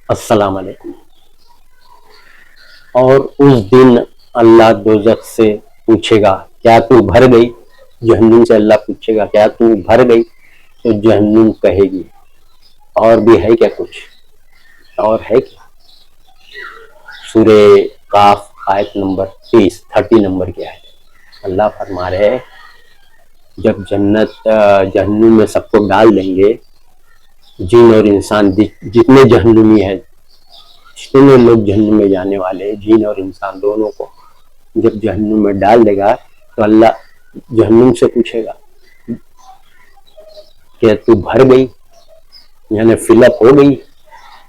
السلام علیکم۔ اور اس دن اللہ دوزخ سے پوچھے گا کیا تو بھر گئی؟ جہنم سے اللہ پوچھے گا کیا تو بھر گئی؟ تو جہنم کہے گی اور بھی ہے کیا کچھ؟ اور ہے کیا؟ سورہ قاف آیت نمبر 30 نمبر کی آیت۔ اللہ فرما رہے ہیں جب جہنم میں سب کو ڈال دیں گے، جن اور انسان جتنے جہنمی ہیں، جتنے لوگ جہنم میں جانے والے، جن اور انسان دونوں کو جب جہنم میں ڈال دے گا تو اللہ جہنم سے پوچھے گا کہ تو بھر گئی، یعنی فل اپ ہو گئی؟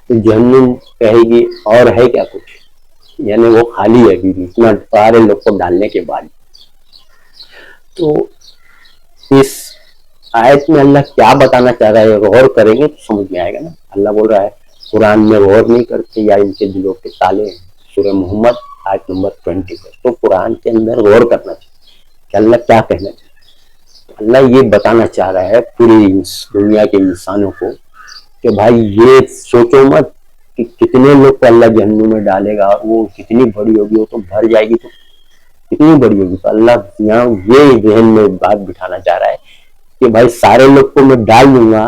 تو جہنم کہے گی اور ہے کیا کچھ؟ یعنی وہ خالی ہے ابھی بھی، اتنا سارے لوگ کو ڈالنے کے بعد۔ تو اس آیت میں اللہ کیا بتانا چاہ رہا ہے، غور کریں گے تو سمجھ میں آئے گا نا۔ اللہ بول رہا ہے قرآن میں غور نہیں کرتے یا ان کے دلوں کے تالے ہیں۔ سورہ محمد آیت نمبر 20 پر تو قرآن کے اندر غور کرنا چاہیے کہ اللہ کیا کہنا چاہیے۔ اللہ یہ بتانا چاہ رہا ہے پوری دنیا کے انسانوں کو کہ بھائی یہ سوچو مت کہ کتنے لوگ کو اللہ جہنم میں ڈالے گا، وہ کتنی بڑی ہوگی، وہ تو بھر جائے گی تو کتنی بڑی ہوگی۔ تو اللہ یہاں یہ ذہن میں بات بٹھانا چاہ رہا ہے کہ بھائی سارے لوگ کو میں ڈال دوں گا،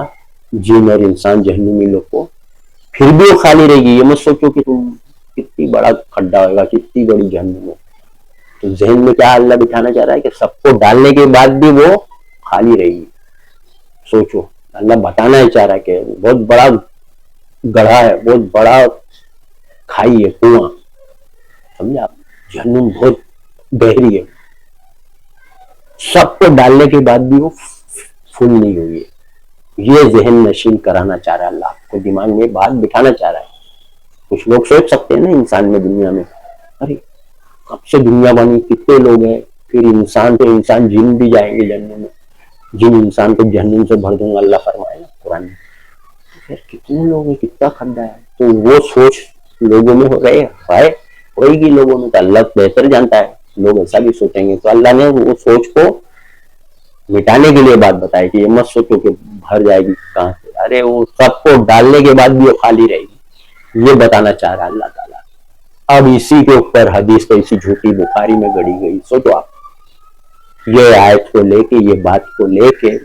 جن اور انسان جہنمی لوگ کو، پھر بھی وہ خالی رہے گی۔ یہ مت سوچو کہ تم کتنی بڑا کھڈا ہوگا، کتنی بڑی جہنم ہے۔ تو ذہن میں کیا اللہ بٹھانا چاہ رہا ہے کہ سب کو ڈالنے کے بعد بھی وہ خالی رہے گی۔ سوچو، اللہ بتانا ہی چاہ رہا ہے کہ بہت بڑا گڑھا ہے، بہت بڑا کھائی ہے، کنواں، سمجھا؟ جہنم بہت گہری ہے، سب کو ڈالنے کے بعد بھی وہ فل نہیں ہوئی ہے۔ یہ ذہن نشین کرانا چاہ رہا ہے اللہ، آپ کو دماغ میں بات بٹھانا چاہ رہا ہے۔ کچھ لوگ سوچ سکتے ہیں نا انسان میں، دنیا میں ارے کب سے دنیا بنی، کتنے لوگ ہیں، پھر انسان تو انسان، جن بھی جائیں گے جہنم میں، جن انسان کو جہنم سے بھر دوں گا، اللہ فرمائے نا قرآن میں۔ پھر کتنے لوگ ہیں، کتنا کھڈا ہے۔ تو وہ سوچ لوگوں میں ہو رہے ہے، ہوئے گی لوگوں میں، تو اللہ بہتر جانتا ہے لوگ ایسا بھی سوچیں گے۔ تو اللہ نے وہ سوچ کو مٹانے کے لیے بات بتائی کہ یہ مت سوچو کہ بھر جائے گی کہاں سے، ارے وہ سب کو ڈالنے کے بعد بھی وہ خالی رہے گی، یہ بتانا چاہ رہا ہے اللہ تعالیٰ۔ اب اسی کے اوپر حدیث تو اسی جھوٹی بخاری میں گڑی گئی۔ سوچو آپ، یہ آیت کو لے کے، یہ بات کو لے کے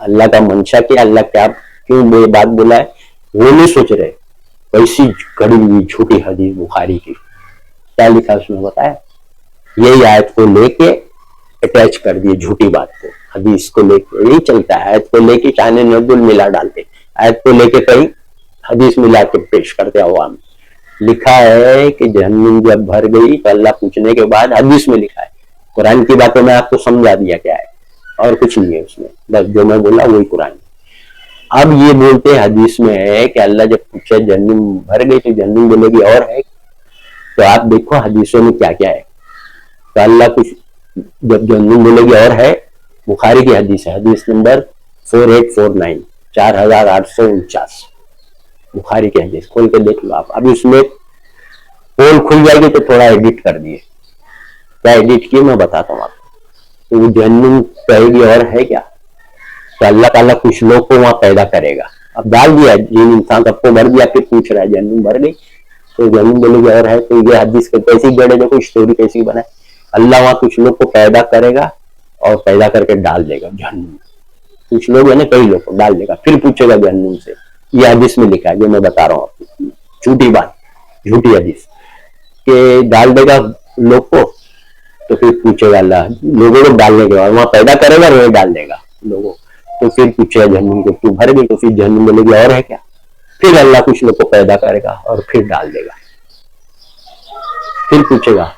اللہ کا منشا کیا، اللہ کیا کیوں یہ بات بولا ہے وہ نہیں سوچ رہے۔ ایسی گڑی ہوئی جھوٹی حدیث بخاری کی، کیا لکھا اس میں بتایا؟ یہی آیت کو لے کے اٹیچ کر دیے جھوٹی بات کو، حدیث کو لے کے یہی چلتا ہے۔ آیت کو لے کے شان نزول ملا ڈالتے، آیت کو لے کے کہیں حدیث ملا کے پیش کرتے عوام۔ لکھا ہے کہ جہنم جب بھر گئی تو اللہ پوچھنے کے بعد، حدیث میں لکھا ہے، قرآن کی باتیں میں آپ کو سمجھا دیا کیا ہے، اور کچھ نہیں ہے اس میں، بس جو میں بولا وہی قرآن ہے۔ اب یہ بولتے حدیث میں ہے کہ اللہ جب پوچھے جہنم بھر گئی تو جہنم بولے گی اور ہے؟ تو آپ دیکھو حدیثوں میں کیا کیا ہے۔ تو اللہ کچھ جب جہنم بولے گی اور ہے، بخاری کی حدیث ہے، حدیث نمبر 4849، 4849 بخاری کی حدیث، کھول کے دیکھ لو آپ۔ اب اس میں پول کھل جائے گی تو تھوڑا ایڈٹ کر دیے، کیا ایڈٹ کیے میں بتاتا ہوں آپ کو۔ تو وہ جہنم کہے گی اور ہے کیا؟ تو اللہ تعالیٰ کچھ لوگ کو وہاں پیدا کرے گا۔ اب ڈال دیا جن انسان سب کو بھر دیا، پھر پوچھ رہا ہے جہنم بھر گئی تو جہنم بولے گی اور ہے۔ تو یہ حدیث کیسی جڑے، دیکھو اسٹوری کیسی بنا ہے۔ اللہ وہاں کچھ لوگ کو پیدا کرے گا اور پیدا کر کے ڈال دے گا جہنم، کچھ لوگ ہے نا، کئی لوگ کو ڈال دے گا، پھر پوچھے گا جہنم سے۔ یہ حدیث میں لکھا ہے جو میں بتا رہا ہوں آپ کو، جھوٹی بات، جھوٹی حدیث، کہ ڈال دے گا لوگ کو تو پھر پوچھے گا اللہ لوگوں کو ڈالنے کے بعد، وہاں پیدا کرے گا اور ڈال دے گا لوگوں، تو پھر پوچھے گا جہنم کو تو بھر گئی؟ تو پھر جہنم بولے گی اور ہے کیا؟ پھر اللہ کچھ لوگ کو پیدا کرے گا اور پھر ڈال دے گا، پھر پوچھے گا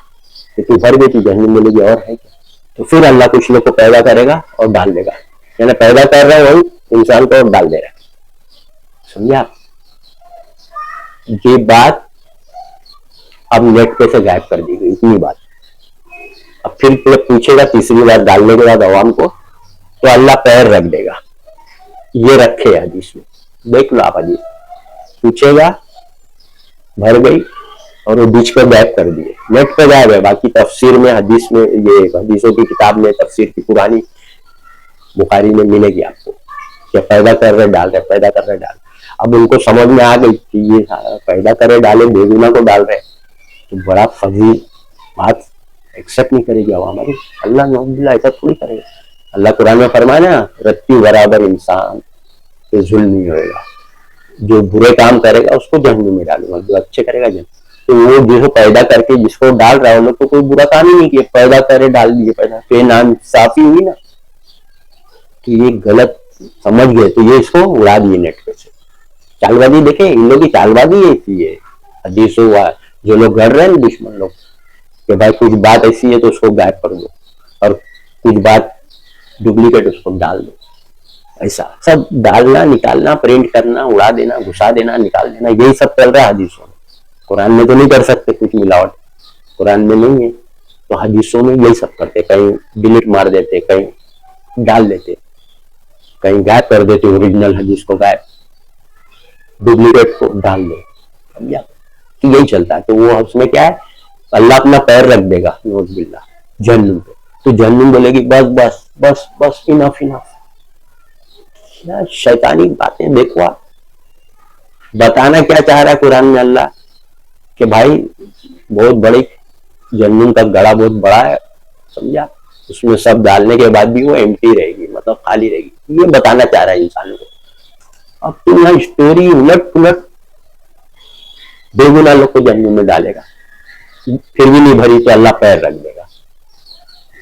کہ تو بھر گئی؟ تو جہنم بولے گی اور ہے کیا؟ تو پھر اللہ کچھ لوگ کو پیدا کرے گا اور ڈال دے گا، یعنی پیدا کر رہا ہے وہی انسان کو اور ڈال دے رہا ہے۔ سمجھا؟ یہ بات اب نیٹ پہ سے غائب کر دی گئی، اتنی بات۔ اب پھر پوچھے گا تیسری بار ڈالنے کے بعد عوام کو، تو اللہ پیر رکھ دے گا، یہ رکھے حدیث میں، دیکھ لو آپ حدیث۔ پوچھے گا بھر گئی اور وہ بیچ پر غائب کر دیے، نیٹ پہ غائب ہے۔ باقی تفسیر میں، حدیث میں، یہ حدیثوں کی کتاب میں، تفسیر کی پرانی بخاری میں ملے گی آپ کو کہ پیدا کر رہے ڈال رہے، پیدا کر رہے ڈال رہے۔ اب ان کو سمجھ میں آ گئی کہ یہ پیدا کرے ڈالے بے گناہ کو ڈال رہے، تو بڑا فضیل بات ایکسپٹ نہیں کرے گی عوام. ابھی اللہ نعوذ ایسا تھوڑی کرے گا. اللہ قرآن میں فرمایا نا رتی برابر انسان پہ ظلم نہیں ہوئے گا. جو برے کام کرے گا اس کو جہنم میں ڈالوں گا، جو اچھے کرے گا جنت. تو وہ جس کو پیدا کر کے جس کو ڈال رہا ہے انہوں تو کوئی برا کام ہی نہیں کیا، پیدا کرے ڈال دیے پیدا پہ نام صافی ہوئی نا. تو یہ غلط سمجھ گئے تو یہ اس کو اڑا دیے نیٹ پہ سے. چال بازی دیکھیں ان لوگ کی چال بازی ایسی ہے. حدیث ہوا جو لوگ گڑ رہے ہیں دشمن لوگ کہ بھائی کچھ بات ایسی ہے تو اس کو غائب کر دو، اور کچھ بات ڈپلیکیٹ اس کو ڈال دو. ایسا سب ڈالنا نکالنا پرنٹ کرنا اڑا دینا گھسا دینا نکال دینا یہی سب چل رہا ہے حدیثوں میں. قرآن میں تو نہیں کر سکتے کچھ ملاوٹ، قرآن میں نہیں ہے تو حدیثوں میں یہی سب کرتے. کہیں ڈیلیٹ مار دیتے، کہیں ڈال دیتے، کہیں غائب کر دیتے اوریجنل حدیث کو غائب، ڈپلیکیٹ کو ڈال دو. سمجھا؟ تو یہی چلتا ہے. تو وہ اس میں کیا ہے اللہ اپنا پیر رکھ دے گا نعوذ باللہ جہنم پہ. تو جہنم بولے گی بس بس بس بس انف انف. شیطانی باتیں دیکھو آپ. بتانا کیا چاہ رہا ہے قرآن میں اللہ کہ بھائی بہت بڑی جہنم کا گڑھا بہت بڑا ہے. سمجھا؟ اس میں سب ڈالنے کے بعد بھی وہ ایمٹی رہے گی، مطلب خالی رہے گی. یہ بتانا چاہ رہا ہے انسان کو. اب تو یہاں اسٹوری الٹ پلٹ بے گناہ لوگ کو جہنم میں ڈالے گا، پھر بھی نہیں بھری تو اللہ پیر رکھ دے گا،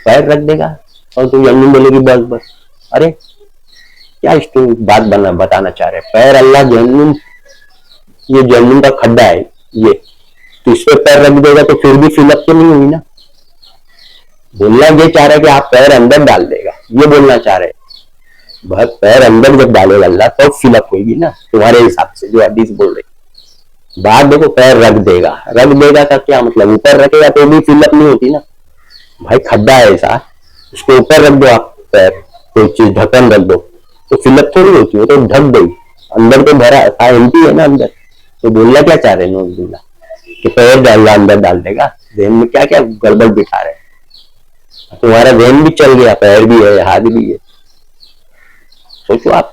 پیر رکھ دے گا اور تو جہنم بولے گی بس بس. ارے کیا اسٹوری بات بتانا چاہ رہے. پیر اللہ جہنم، یہ جہنم کا کھڈا ہے یہ، تو اس پہ پیر رکھ دے گا تو پھر بھی فل اپ تو نہیں ہوئی نا. بولنا یہ چاہ رہے کہ آپ پیر اندر ڈال دے گا، یہ بولنا چاہ رہے. بہت پیر اندر جب ڈالے گا اللہ تو فل اپ ہوئے گی نا تمہارے حساب سے جو حدیث بول رہے. بات دیکھو پیر رکھ دے گا کا کیا مطلب؟ اوپر رکھے گا تو بھی فل اپ نہیں ہوتی نا بھائی. کھڈا ہے ایسا اس کو اوپر رکھ دو آپ پیر، کوئی چیز ڈھکن رکھ دو تو فل اپ تھوڑی ہوتی ہے، تو ڈھک گئی. اندر تو بھرا ایمٹی ہے نا اندر. تو بولنا کیا چاہ رہے نعوذ باللہ کہ پیر ڈالنا اندر ڈال دے گا. ذہن میں کیا کیا گڑبڑ بٹھا رہے. تمہارا ذہن بھی چل گیا، پیر بھی ہے ہاتھ بھی ہے. سوچو آپ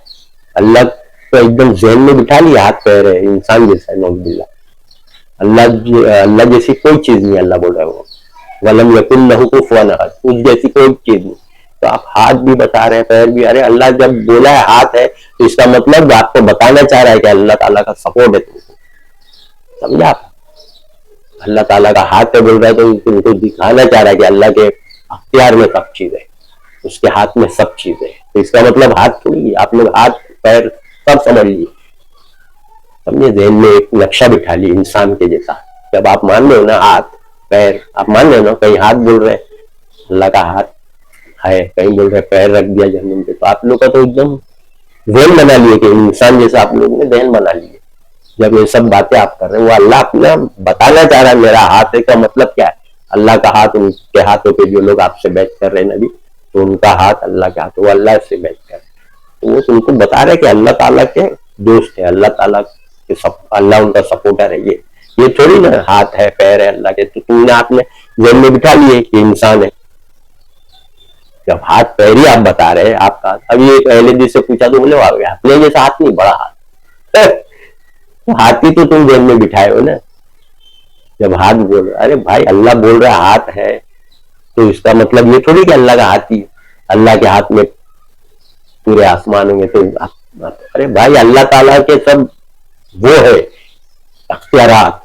اللہ تو ایک دم ذہن میں بٹھا لیا ہاتھ پیر ہے انسان جیسا ہے نعوذ باللہ. اللہ جیسی کوئی چیز نہیں. اللہ بول رہا ہے وہ وَلَمْ يَكُنْ لَهُ كُفُوًا أَحَدٌ، اس جیسی کوئی چیز نہیں. تو آپ ہاتھ بھی بتا رہے ہیں پیر بھی. ارے اللہ جب بولا ہے ہاتھ ہے تو اس کا مطلب آپ کو بتانا چاہ رہا ہے کہ اللہ تعالیٰ کا سپورٹ ہے تم کو. سمجھا آپ؟ اللہ تعالیٰ کا ہاتھ پہ بول رہا ہے تو تم کو دکھانا چاہ رہا ہے کہ اللہ کے اختیار میں سب چیز ہے، اس کے ہاتھ میں سب چیز ہے. تو اس کا مطلب ہاتھ تھوڑی ہے. آپ لوگ ہاتھ پیر سب سمجھ لیے، سمجھے؟ ذہن میں ایک نقشہ بٹھا لیے انسان کے جیسا. جب آپ مان رہے ہو نا ہاتھ پیر، آپ مان رہے ہو نا کہیں ہاتھ بول رہے اللہ کا ہاتھ ہے، کہیں بول رہے پیر رکھ دیا جہنم پہ، تو آپ لوگ کا تو ایک دم ذہن بنا لیے کہ انسان جیسا آپ لوگوں نے ذہن بنا لیے. جب یہ سب باتیں آپ کر رہے ہیں وہ اللہ اپنا بتانا چاہ رہا ہے میرا ہاتھ ہے. کا مطلب کیا ہے؟ اللہ کا ہاتھ. ان کے ہاتھوں پہ جو لوگ آپ سے بیعت کر رہے ہیں نبی، تو ان کا ہاتھ اللہ کے ہاتھ، وہ اللہ سے بیعت کر رہے ہیں. تو وہ تم کو بتا رہے کہ اللہ تعالیٰ کے دوست ہے، اللہ تعالیٰ کے اللہ ان کا سپورٹر ہے. یہ تھوڑی نا ہاتھ ہے پیر ہے اللہ کے. تو تم نے آپ نے ذہن میں بٹھا لیے کہ انسان ہے. جب ہاتھ پیر ہی آپ بتا رہے آپ کا. ابھی ایک اہل حدیث سے پوچھا تو بولے اپنے جیسا ہاتھ نہیں، بڑا ہاتھ. ہاتھ ہی تو تم ذہن میں بٹھائے ہو نا جب ہاتھ بول رہے. ارے بھائی اللہ بول رہا ہاتھ ہے تو اس کا مطلب یہ تھوڑی کہ اللہ کا ہاتھ ہی. اللہ کے ہاتھ میں پورے آسمان ہوں گے تو ارے بھائی اللہ تعالیٰ کے سب وہ ہے اختیارات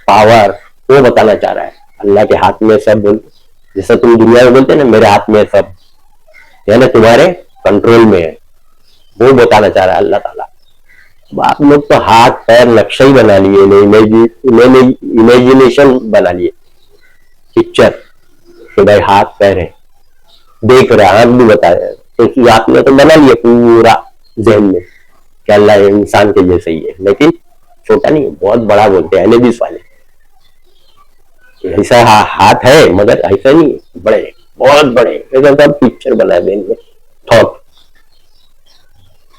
پاور، وہ بتانا چاہ رہا ہے. اللہ کے ہاتھ میں سب، جیسا تم دنیا میں بولتے ہیں نا میرے ہاتھ میں سب ہے نا، تمہارے کنٹرول میں ہے، وہ بتانا چاہ رہا ہے اللہ تعالیٰ. آپ لوگ تو ہاتھ پیر نقشہ ہی بنا لیے، امیجنیشن بنا لیے پکچر کہ بھائی ہاتھ پیر ہے، دیکھ رہے آنکھ بھی بتا رہے. تو آپ نے تو بنا لیا پورا ذہن میں کہ اللہ انسان کے جیسے ہی ہے، لیکن چھوٹا نہیں، بہت بڑا بولتے ہیں حدیث والے. ایسا ہاتھ ہے مگر ایسا نہیں، بڑے بہت بڑے. ایسا پکچر بنا ذہن میں تھاٹ.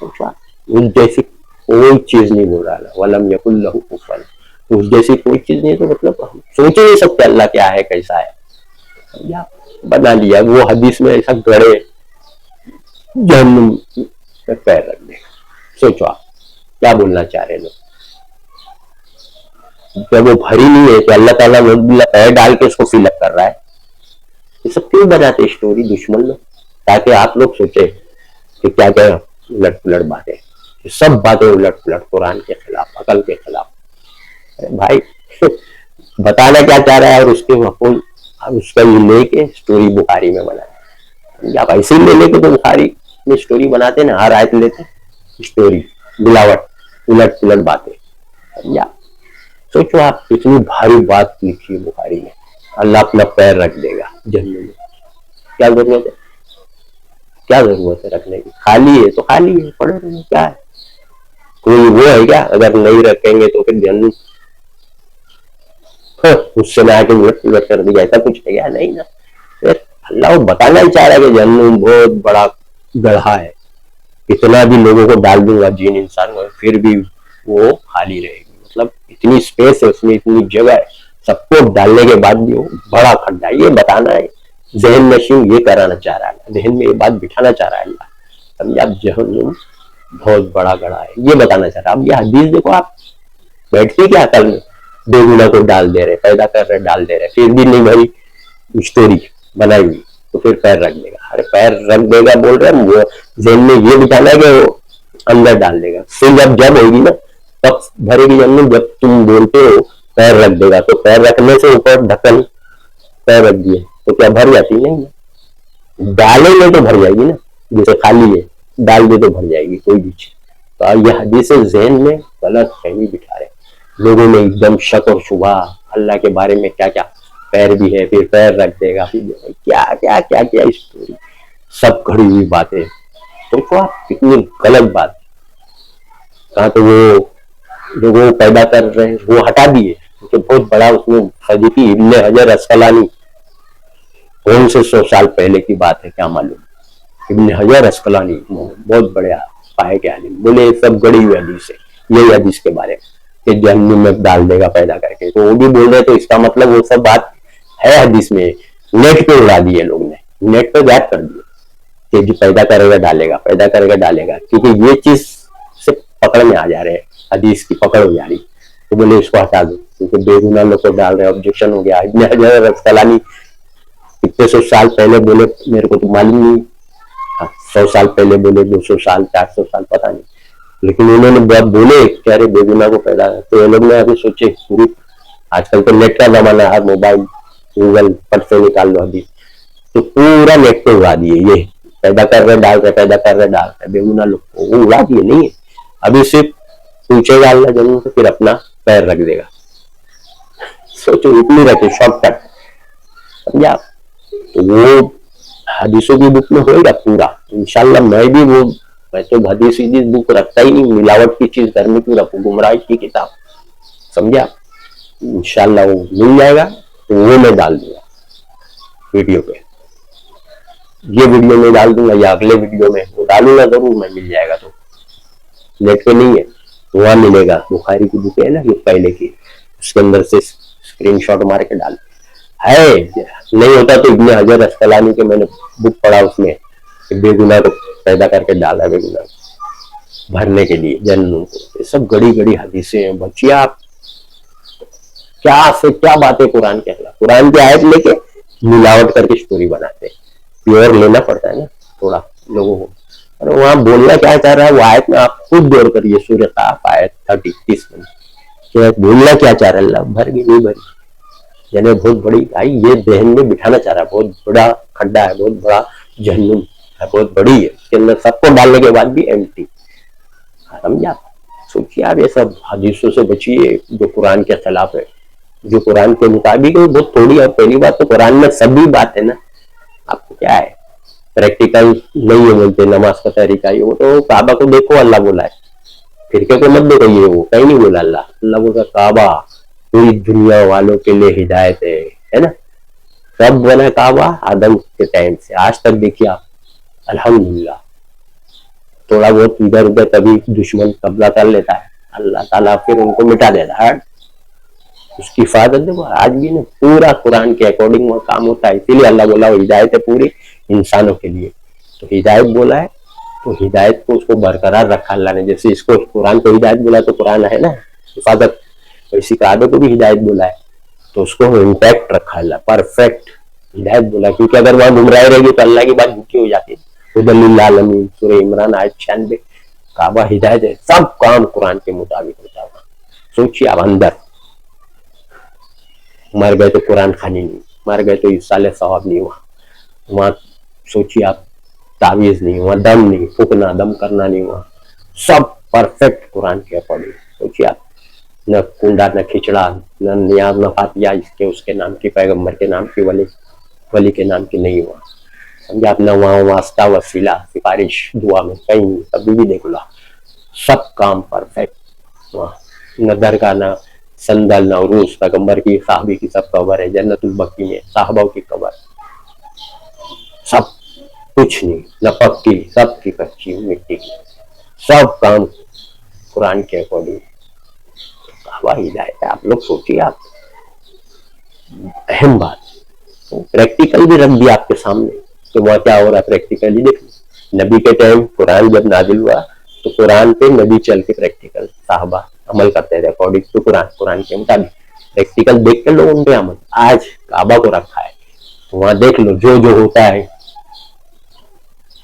اس جیسی کوئی چیز نہیں بول رہا. وَلَمْ يَكُنْ لَهُ كُفُوًا، اس جیسی کوئی چیز نہیں. تو مطلب ہم سوچ نہیں سکتے اللہ کیا ہے کیسا ہے. بنا لیا وہ حدیث میں ایسا گڑے جہنم پہ پیر رکھ دے. سوچو آپ کیا بولنا چاہ رہے لوگ؟ جب وہ بھری نہیں ہے تو اللہ تعالیٰ پیر ڈال کے اس کو فل اپ کر رہا ہے. یہ سب کیوں بناتے اسٹوری دشمن لوگ؟ تاکہ آپ لوگ سوچے کہ کیا کیا الٹ پلٹ باتیں، سب باتیں الٹ پلٹ قرآن کے خلاف، عقل کے خلاف. بھائی بتانا کیا چاہ رہا ہے اور اس کے مفہوم اس کا یہ لے کے اسٹوری بخاری میں بنانا. آپ ایسے ہی لے کے تو بخاری میں اسٹوری بناتے نا، ہر آیت لیتے اسٹوری ملاوٹ الٹ پلٹ باتیں. سوچو آپ اتنی بھاری بات لکھی ہے بخاری میں، اللہ اپنا پیر رکھ دے گا جہنم میں. کیا ضرورت ہے؟ کیا ضرورت ہے رکھنے کی؟ خالی ہے تو خالی ہے، پڑے رہے. کیا ہے کوئی وہ ہے کیا اگر نہیں رکھیں گے تو پھر جہنم اس سے میں آ کے الٹ پلٹ کر دیا؟ ایسا کچھ ہے کیا؟ نہیں نا. پھر اللہ وہ بتانا ہی چاہ رہا ہے کہ جہنم بہت بڑا گڑھا ہے، کتنا بھی لوگوں کو ڈال دوں گا جن انسان کو پھر بھی وہ خالی رہے گی. مطلب اتنی اسپیس ہے اس میں، اتنی جگہ ہے، سب کو ڈالنے کے بعد بھی وہ بڑا کھڈا. یہ بتانا ہے ذہن نشین، یہ کرانا چاہ رہا ہے، ذہن میں یہ بات بٹھانا چاہ رہا ہے اللہ. سمجھا؟ اب جہنم بہت بڑا گڑھا ہے یہ بتانا چاہ رہا ہے. اب یہ حدیث دیکھو، آپ بیٹھتی کیا عقل میں؟ بے گناہ کو ڈال دے رہے، پیدا کر رہے ڈال دے رہے، پھر بھی نہیں بھائی اسٹوری بنائی ہوئی تو پھر پیر رکھ دے گا. ارے پیر رکھ دے گا بول رہے ہیں، ذہن میں یہ بتانا ہے کہ وہ اندر ڈال دے گا. پھر جب ہوگی نا تب بھرے گی جہنم. جب تم بولتے ہو پیر رکھ دے گا تو پیر رکھنے سے اوپر ڈھکن پیر رکھ دیے تو کیا بھر جاتی؟ نہیں. ڈالیں گے تو بھر جائے گی نا، جیسے خالی ہے ڈال دے تو بھر جائے گی کوئی بھی چیز. تو یہ حدیث ذہن میں غلط فہمی بٹھا رہے لوگوں میں، ایک دم شک اور شبہ اللہ کے بارے میں. کیا کیا پیر بھی ہے، پھر پیر رکھ دے گا، پھر کیا کیا کیا کیا اسٹوری، سب کھڑی ہوئی باتیں. تو کتنی غلط بات. کہاں تو وہ لوگوں پیدا کر رہے ہیں وہ ہٹا دیے کیونکہ بہت بڑا اس میں حدیثی. ابن حجر عسقلانی کون سے 100 سال پہلے کی بات ہے کیا معلوم. ابن حجر عسقلانی بہت بڑے پائے کے عالم، بولے سب گڑی ہوئی حدیث ہے یہی حدیث کے بارے میں کہ جہنم میں ڈال دے گا پیدا کر کے. تو وہ بھی بول رہے تو اس کا مطلب وہ سب بات ہے حدیث میں، نیٹ پہ اڑا دیے لوگ نے، نیٹ پہ غائب کر دیے کہ جو پیدا کرے گا ڈالے گا، پیدا کرے گا ڈالے گا. کیونکہ یہ چیز سے پکڑ میں آ جا رہے ہیں، حدیث کی پکڑ ہو جا رہی. تو بولے اس کو ہٹا دو کیونکہ بے گناہ لوگ کو ڈال رہے. آبجیکشن ہو گیا. ابن حجر عسقلانی کتنے 100 سال پہلے بولے میرے کو تو معلوم نہیں، 100 سال پہلے بولے، 200 سال 400 سال پتہ نہیں، لیکن انہوں نے بات بولے کہ ارے بے گناہ کو پیدا. تو یہ لوگ نے ابھی سوچے پوری، آج کل تو نیٹ کا زمانہ ہے، موبائل گوگل پٹ سے نکال لو حدیث، تو پورا نیٹ پہ اڑا دیے. یہ پیدا کر رہے ڈال رہے، پیدا کر رہے ڈال رہے، بے گناہ لوگ کو وہ اڑا دیے. نہیں ہے ابھی صرف پوچھے گا اللہ جنوں سے، پھر اپنا پیر رکھ دے گا. سوچو اتنی رکھے شارٹ کٹ. سمجھا؟ تو وہ حدیثوں کی بک میں ہوئے گا پورا انشاءاللہ. میں تو حدیث بک رکھتا ہی نہیں، ملاوٹ کی چیز گھر میں کیوں رکھوں، گمراہی کی کتاب. سمجھا؟ انشاءاللہ وہ مل جائے گا تو وہ میں ڈال دوں گا ویڈیو پہ. یہ ویڈیو میں ڈال دوں گا یا اگلے ویڈیو میں وہ ڈالوں گا ضرور. میں مل جائے گا تو نیٹ پہ نہیں ہے وہاں ملے گا. بخاری کی بک ہے نا یہ پہلے کی، اس کے اندر سے اسکرین شاٹ مار کے ڈال ہے. نہیں ہوتا تو ابن حجر عسقلانی کے میں نے بک پڑھا، اس میں بے گناہ کو پیدا کر کے ڈالا، بے گناہ بھرنے کے لیے جہنم کو. یہ سب گڑی گڑی حدیثیں ہیں. بچیے آپ کیا سے کیا باتیں قرآن کے خلاف، قرآن کی آیت لے کے ملاوٹ کر کے اسٹوری بناتے ہیں. پیور لینا پڑتا ہے نا تھوڑا لوگوں کو. اور وہاں بولنا کیا چاہ رہا ہے وہ آیت میں آپ خود غور کریے. سورہ قاف آیت 30 میں کہ بولنا کیا چاہ رہا ہے اللہ. بھر گئی نہیں بھری، یعنی بہت بڑی آئی یہ ذہن میں بٹھانا چاہ رہا ہے. بہت بڑا کھڈا ہے، بہت بڑا جہنم ہے، بہت بڑی ہے. اس کے اندر سب کو ڈالنے کے بعد بھی ایمٹی. سمجھا؟ سوچیے آپ یہ سب حدیثوں سے بچیے جو قرآن کے خلاف ہے، جو قرآن کے مطابق ہے بہت تھوڑی. اور پہلی بات تو قرآن میں سبھی بات ہے نا. آپ کو کیا ہے پریکٹیکل نہیں ہے بولتے نماز کا طریقہ یہ وہ تو کعبہ کو دیکھو اللہ بولا ہے، فرقے کو مت دیکھو. یہ وہ کہیں نہیں بولا اللہ بولا کعبہ پوری دنیا والوں کے لیے ہدایت ہے نا. کب بنا کعبہ؟ آدم کے ٹائم سے آج تک دیکھیے آپ الحمدللہ. تھوڑا بہت ادھر ادھر کبھی دشمن قبضہ کر لیتا ہے، اللہ تعالیٰ پھر ان کو مٹا دیتا ہے. اس کی حفاظت دیکھو آج بھی نا پورا قرآن کے اکارڈنگ وہ کام ہوتا ہے. اسی لیے اللہ بولا وہ ہدایت ہے پوری انسانوں کے لیے. تو ہدایت بولا ہے تو ہدایت کو اس کو برقرار رکھا اللہ نے. جیسے اس کو قرآن کو ہدایت بولا تو قرآن ہے نا حفاظت, ویسی کعبے کو بھی ہدایت بولا ہے تو اس کو امپیکٹ رکھا اللہ, پرفیکٹ ہدایت بولا, کیونکہ اگر وہاں گمراہی رہے گی تو اللہ کی بات جھوٹی ہو جاتی ہے. ہدی للعالمین سورہ عمران آیت 96. کعبہ ہدایت ہے, سب کام قرآن کے مطابق ہوتا ہے. سوچیے آپ, اندر مر گئے تو قرآن خوانی نہیں, مر گئے تو ایصال ثواب نہیں ہوا وہاں, سوچیے آپ تعویذ نہیں ہوا, دم نہیں پھونکنا, دم کرنا نہیں ہوا, سب پرفیکٹ قرآن کے اکارڈنگ. سوچیے آپ, نہ کنڈا نہ کھچڑا نہ نیاز نہ فاتحہ اس کے نام کی, پیغمبر کے نام کی, ولی کے نام کی نہیں ہوا. سمجھا آپ, نہ وہاں واسطہ وسیلہ سفارش دعا میں کہیں, کبھی بھی دیکھ لو سب کام پرفیکٹ وہاں. نہ درگاہ نہ سندل نہ عروس, پیغمبر کی صحابی کی سب قبر ہے, جنت البقیع میں صحابہ کی قبر, سب کچھ نہیں, نہ پکی سب کی کچی مٹی کی, سب کام قرآن کے اکارڈنگ. کعبہ ہدایت ہے. آپ لوگ سوچیے, آپ اہم بات پریکٹیکل بھی رکھ دیا آپ کے سامنے تو وہاں کیا ہو رہا ہے پریکٹیکلی دیکھ. نبی کے ٹائم قرآن جب نازل ہوا تو قرآن پہ نبی چل کے پریکٹیکل صحابہ عمل کرتے تھے اکارڈنگ ٹو قرآن کے مطابق, پریکٹیکل دیکھ کے لوگ ان پہ عمل. آج کعبہ کو رکھا ہے وہاں دیکھ لو جو ہوتا ہے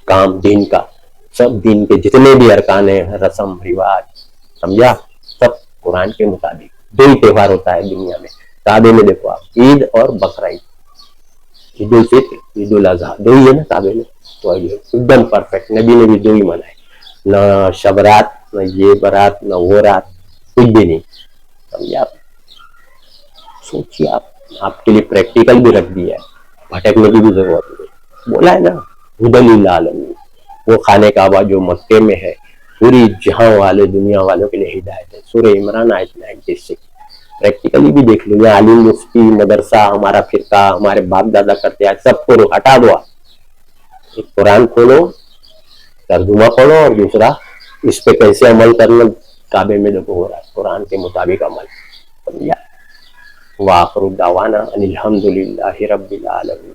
کام دین کا, سب دین کے جتنے بھی ارکان ہیں, رسم رواج, سمجھا, سب قرآن کے مطابق. 2 تہوار ہوتا ہے دنیا میں کعبے میں, دیکھو آپ, عید اور بقرعید, عید الفطر عید الاضحیٰ 2 ہی ہے نا کعبے میں, تو ایک دم پرفیکٹ. نبی نے بھی 2 ہی منائے, نہ شبرات نہ یہ برات نہ وہ رات, کچھ بھی نہیں. سمجھا آپ, سوچیے آپ کے لیے پریکٹیکل بھی رکھ دیا ہے, بھٹکنے کی بھی ضرورت نہیں. بولا ہے نا ہدی للعالمین, وہ خانہ کعبہ جو مکے میں ہے پوری جہاں والے دنیا والوں کے لیے ہدایت ہے. سورہ عمران آیت 96. پریکٹیکلی بھی دیکھ لو, یہ عالم مفتی مدرسہ ہمارا فرقہ ہمارے باپ دادا کرتے ہیں, سب کو ہٹا دو. ایک قرآن کھولو, ترجمہ پڑھو, اور دوسرا اس پہ کیسے عمل کرنا کعبے میں دیکھو ہو رہا ہے قرآن کے مطابق عمل. سمجھا. وآخر دعوانا ان الحمد للہ رب العالمین.